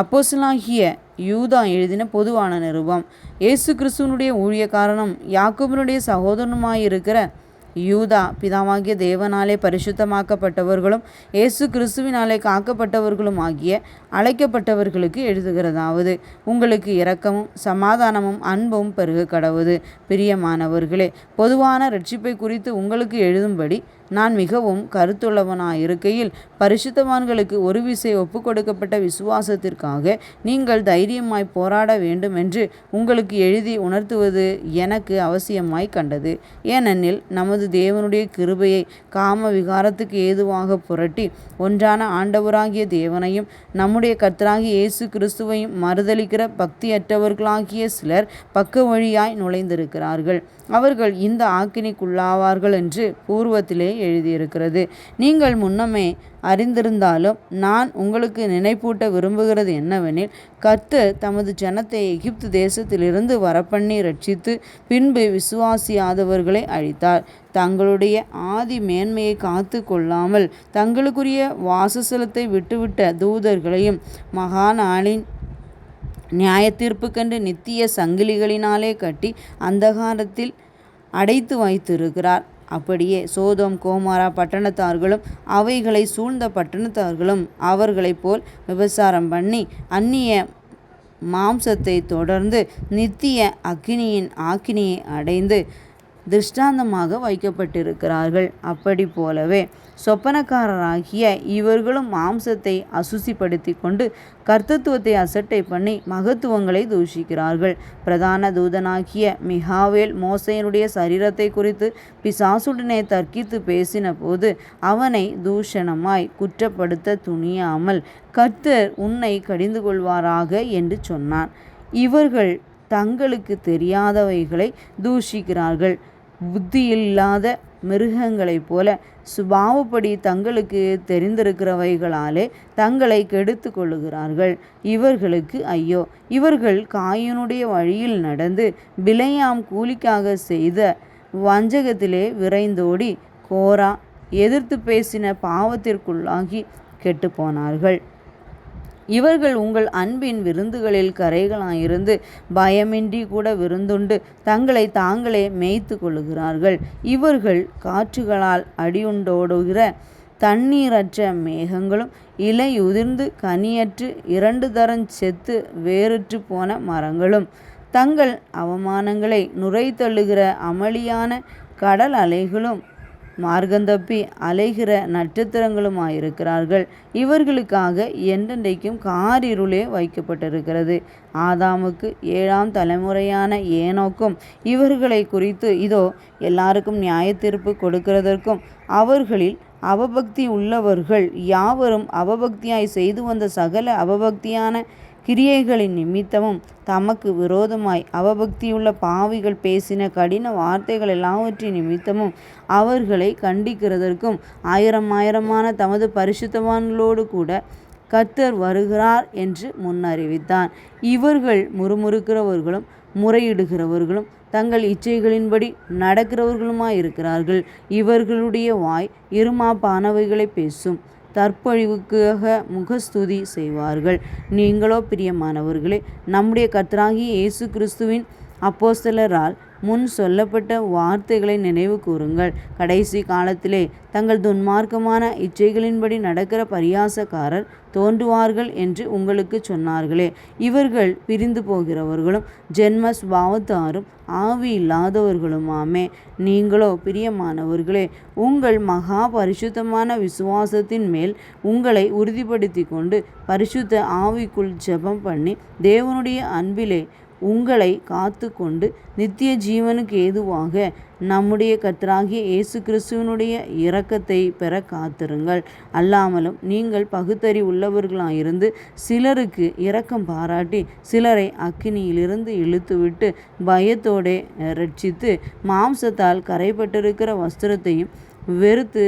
அப்போஸ்தலனாகிய யூதா எழுதின பொதுவான நிருபம். இயேசு கிறிஸ்துவனுடைய ஊழியக்காரனும் யாக்கோபினுடைய சகோதரனுமாயிருக்கிற யூதா, பிதாவாகிய தேவனாலே பரிசுத்தமாக்கப்பட்டவர்களும் இயேசு கிறிஸ்துவினாலே காக்கப்பட்டவர்களும் ஆகிய அழைக்கப்பட்டவர்களுக்கு எழுதுகிறதாவது, உங்களுக்கு இரக்கமும் சமாதானமும் அன்பும் பெருக கடவுது. பிரியமானவர்களே, பொதுவான இரட்சிப்பை குறித்து உங்களுக்கு எழுதும்படி நான் மிகவும் கருத்துள்ளவனாயிருக்கையில், பரிசுத்தவான்களுக்கு ஒரு விசை ஒப்புக் கொடுக்கப்பட்ட விசுவாசத்திற்காக நீங்கள் தைரியமாய் போராட வேண்டுமென்று உங்களுக்கு எழுதி உணர்த்துவது எனக்கு அவசியமாய் கண்டது. ஏனெனில் நமது தேவனுடைய கிருபையை காம விகாரத்துக்கு ஏதுவாக புரட்டி, ஒன்றான ஆண்டவராகிய தேவனையும் நம்முடைய கர்த்தராகிய இயேசு கிறிஸ்துவையும் மறுதலிக்கிற பக்தியற்றவர்களாகிய சிலர் பக்க வழியாய் நுழைந்திருக்கிறார்கள். அவர்கள் இந்த ஆக்கினைக்குள்ளாவார்கள் என்று பூர்வத்திலே எழுதியிருக்கிறது. நீங்கள் முன்னமே அறிந்திருந்தாலும் நான் உங்களுக்கு நினைப்பூட்ட விரும்புகிறது என்னவெனில், கர்த்தர் தமது ஜனத்தை எகிப்து தேசத்திலிருந்து வரப்பண்ணி ரட்சித்து பின்பு விசுவாசியாதவர்களை அழித்தார். தங்களுடைய ஆதி மேன்மையை காத்து கொள்ளாமல் தங்களுக்குரிய வாசஸ்தலத்தை விட்டுவிட்ட தூதர்களையும் மகா நாளின் நியாயத்தீர்ப்புக்கென்று நித்திய சங்கிலிகளினாலே கட்டி அந்தகாரத்தில் அடைத்து வைத்திருக்கிறார். அப்படியே சோதோம் கோமாரா பட்டணத்தார்களும் அவைகளை சூழ்ந்த பட்டணத்தார்களும் அவர்களைப் போல் விபசாரம் பண்ணி அந்நிய மாம்சத்தை தொடர்ந்து நித்திய அக்கினியின் ஆக்கினியை அடைந்து திருஷ்டாந்தமாக வைக்கப்பட்டிருக்கிறார்கள். அப்படி போலவே சொப்பனக்காரராகிய இவர்களும் மாம்சத்தை அசுசிப்படுத்தி கொண்டு கர்த்தத்துவத்தை அசட்டை பண்ணி மகத்துவங்களை தூஷிக்கிறார்கள். பிரதான தூதனாகிய மிகாவேல் மோசேயினுடைய சரீரத்தை குறித்து பிசாசுடனே தர்க்கித்து பேசின போது அவனை தூஷணமாய் குற்றப்படுத்த துணியாமல், கர்த்தர் உன்னை கடிந்து கொள்வாராக என்று சொன்னான். இவர்கள் தங்களுக்கு தெரியாதவைகளை தூஷிக்கிறார்கள். புத்தியில்லாத மிருகங்களைப் போல சுபாவப்படி தங்களுக்கு தெரிந்திருக்கிறவைகளாலே தங்களை கெடுத்து கொள்ளுகிறார்கள். இவர்களுக்கு ஐயோ! இவர்கள் காயினுடைய வழியில் நடந்து பிலேயாம் கூலிக்காக செய்த வஞ்சகத்திலே விரைந்தோடி கோரா எதிர்த்து பேசின பாவத்திற்குள்ளாகி கெட்டுப்போனார்கள். இவர்கள் உங்கள் அன்பின் விருந்துகளில் கரைகளாயிருந்து பயமின்றி கூட விருந்துண்டு தங்களை தாங்களே மேய்த்து கொள்ளுகிறார்கள். இவர்கள் காற்றுகளால் அடியுண்டோடுகிற தண்ணீரற்ற மேகங்களும் இலையுதிர்ந்து கனியற்று 2 தரம் செத்து வேறுற்று போன மரங்களும் தங்கள் அவமானங்களை நுரை தள்ளுகிற அமளியான கடல் அலைகளும் மார்க்கந்தப்பி அலைகிற நட்சத்திரங்களுமாயிருக்கிறார்கள். இவர்களுக்காக என்றென்றைக்கும் காரிருளே வைக்கப்பட்டிருக்கிறது. ஆதாமுக்கு 7ஆம் தலைமுறையான ஏனோக்கும் இவர்களை குறித்து இதோ எல்லாருக்கும் நியாயத்தீர்ப்பு கொடுக்கிறதற்கும் அவர்களில் அவபக்தி உள்ளவர்கள் யாவரும் அவபக்தியாய் செய்து வந்த சகல அவபக்தியான கிரியைகளின் நிமித்தமும் தமக்கு விரோதமாய் அவபக்தியுள்ள பாவிகள் பேசின கடின வார்த்தைகள் எல்லாவற்றின் நிமித்தமும் அவர்களை கண்டிக்கிறதற்கும் ஆயிரமான தமது பரிசுத்தவான்களோடு கூட கர்த்தர் வருகிறார் என்று முன்னறிவித்தான். இவர்கள் முறுமுறுக்கிறவர்களும் முறையிடுகிறவர்களும் தங்கள் இச்சைகளின்படி நடக்கிறவர்களுமாயிருக்கிறார்கள். இவர்களுடைய வாய் இருமாப்பானவைகளை பேசும், தற்பழிவுக்காக முகஸ்துதி செய்வார்கள். நீங்களோ பிரியமானவர்களே, நம்முடைய கர்த்தராகிய இயேசு கிறிஸ்துவின் அப்போஸ்தலரால் முன் சொல்லப்பட்ட வார்த்தைகளை நினைவு கூறுங்கள். கடைசி காலத்திலே தங்கள் துன்மார்க்கமான இச்சைகளின்படி நடக்கிற பரியாசக்காரர் தோன்றுவார்கள் என்று உங்களுக்கு சொன்னார்களே. இவர்கள் பிரிந்து போகிறவர்களும் ஜென்ம சுபாவத்தாரும் ஆவி இல்லாதவர்களுமாமே. நீங்களோ பிரியமானவர்களே, உங்கள் மகா பரிசுத்தமான விசுவாசத்தின் மேல் உங்களை உறுதிப்படுத்தி கொண்டு பரிசுத்த ஆவிக்குள் ஜெபம் பண்ணி தேவனுடைய அன்பிலே உங்களை காத்து கொண்டு நித்திய ஜீவனுக்கு ஏதுவாக நம்முடைய கர்த்தராகிய இயேசு கிறிஸ்துவனுடைய இரக்கத்தை பெற காத்திருங்கள். அல்லாமலும் நீங்கள் பகுத்தறிவுள்ளவர்களாயிருந்து சிலருக்கு இரக்கம் பாராட்டி சிலரை அக்கினியிலிருந்து இழுத்துவிட்டு பயத்தோடே ரட்சித்து மாம்சத்தால் கரைப்பட்டிருக்கிற வஸ்திரத்தையும் வெறுத்து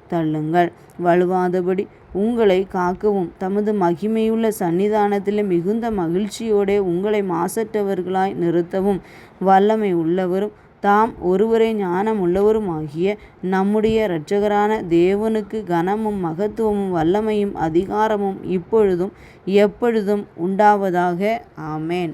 தள்ளுங்கள். வழுவாதபடி உங்களை காக்கவும் தமது மகிமையுள்ள சன்னிதானத்தில் மிகுந்த மகிழ்ச்சியோடே உங்களை மாசற்றவர்களாய் நிறுத்தவும் வல்லமை உள்ளவரும் தாம் ஒருவரே ஞானம் உள்ளவருமாகிய நம்முடைய இரட்சகரான தேவனுக்கு கனமும் மகத்துவமும் வல்லமையும் அதிகாரமும் இப்பொழுதும் எப்பொழுதும் உண்டாவதாக. ஆமென்.